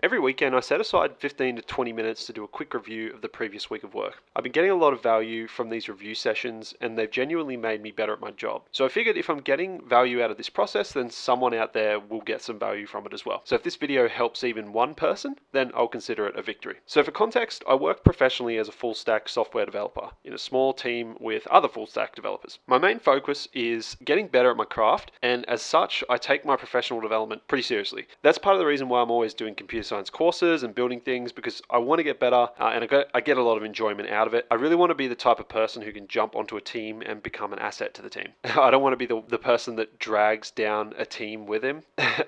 Every weekend I set aside 15 to 20 minutes to do a quick review of the previous week of work. I've been getting a lot of value from these review sessions and they've genuinely made me better at my job. So I figured if I'm getting value out of this process, then someone out there will get some value from it as well. So if this video helps even one person, then I'll consider it a victory. So for context, I work professionally as a full stack software developer in a small team with other full stack developers. My main focus is getting better at my craft, and as such, I take my professional development pretty seriously. That's part of the reason why I'm always doing computer science courses and building things, because I want to get better and I get a lot of enjoyment out of it. I really want to be the type of person who can jump onto a team and become an asset to the team. I don't want to be the person that drags down a team with him.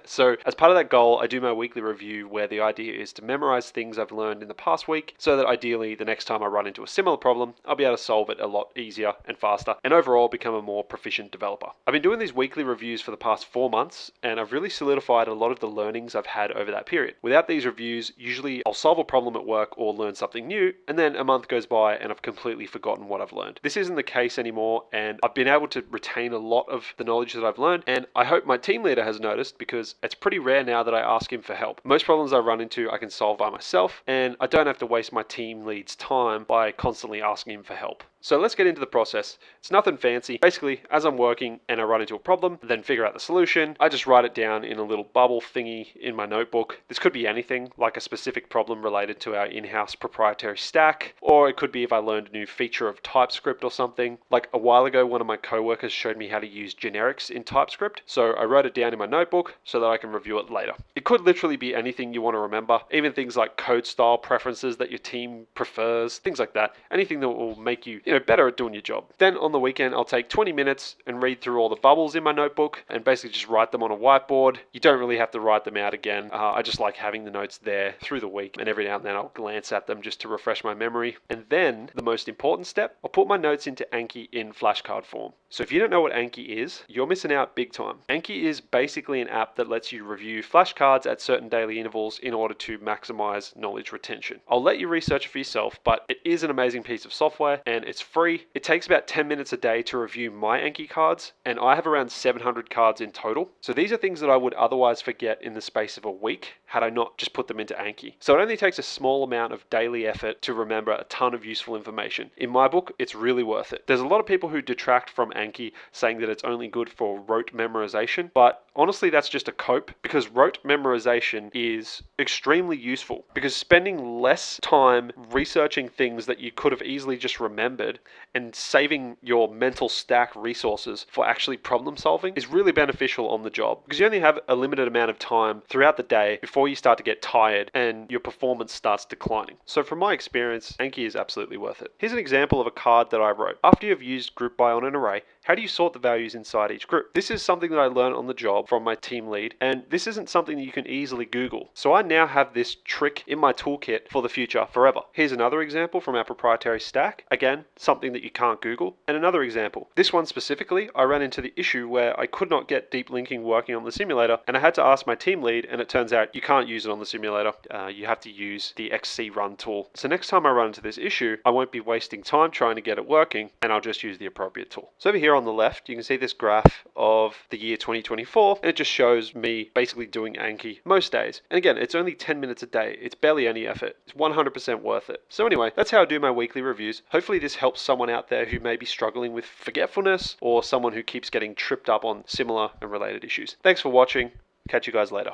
So as part of that goal, I do my weekly review where the idea is to memorize things I've learned in the past week so that ideally the next time I run into a similar problem, I'll be able to solve it a lot easier and faster and overall become a more proficient developer. I've been doing these weekly reviews for the past 4 months and I've really solidified a lot of the learnings I've had over that period. Without these reviews, usually I'll solve a problem at work or learn something new, and then a month goes by and I've completely forgotten what I've learned. This isn't the case anymore, and I've been able to retain a lot of the knowledge that I've learned, and I hope my team leader has noticed, because it's pretty rare now that I ask him for help. Most problems I run into I can solve by myself, and I don't have to waste my team lead's time by constantly asking him for help. So let's get into the process. It's nothing fancy. Basically, as I'm working and I run into a problem, then figure out the solution, I just write it down in a little bubble thingy in my notebook. This could be anything, like a specific problem related to our in-house proprietary stack, or it could be if I learned a new feature of TypeScript or something. Like a while ago, one of my coworkers showed me how to use generics in TypeScript, so I wrote it down in my notebook so that I can review it later. It could literally be anything you want to remember, even things like code style preferences that your team prefers, things like that. Anything that will make you better at doing your job. Then on the weekend, I'll take 20 minutes and read through all the bubbles in my notebook and basically just write them on a whiteboard. You don't really have to write them out again. I just like having the notes there through the week, and every now and then I'll glance at them just to refresh my memory. And then the most important step, I'll put my notes into Anki in flashcard form. So if you don't know what Anki is, you're missing out big time. Anki is basically an app that lets you review flashcards at certain daily intervals in order to maximize knowledge retention. I'll let you research it for yourself, but it is an amazing piece of software and it's free. It takes about 10 minutes a day to review my Anki cards, and I have around 700 cards in total. So these are things that I would otherwise forget in the space of a week had I not just put them into Anki. So it only takes a small amount of daily effort to remember a ton of useful information. In my book, it's really worth it. There's a lot of people who detract from Anki, saying that it's only good for rote memorization, but honestly, that's just a cope, because rote memorization is extremely useful, because spending less time researching things that you could have easily just remembered and saving your mental stack resources for actually problem solving is really beneficial on the job, because you only have a limited amount of time throughout the day before you start to get tired and your performance starts declining. So from my experience, Anki is absolutely worth it. Here's an example of a card that I wrote. After you've used group by on an array, how do you sort the values inside each group? This is something that I learned on the job from my team lead, and this isn't something that you can easily Google. So I now have this trick in my toolkit for the future forever. Here's another example from our proprietary stack. Again, something that you can't Google. And another example. This one specifically, I ran into the issue where I could not get deep linking working on the simulator, and I had to ask my team lead, and it turns out you can't use it on the simulator. You have to use the XC run tool. So next time I run into this issue, I won't be wasting time trying to get it working, and I'll just use the appropriate tool. So over here on the left, you can see this graph of the year 2024, and it just shows me basically doing Anki most days. And again, it's only 10 minutes a day. It's barely any effort. It's 100% worth it. So anyway, that's how I do my weekly reviews. Hopefully this helps someone out there who may be struggling with forgetfulness, or someone who keeps getting tripped up on similar and related issues. Thanks for watching. Catch you guys later.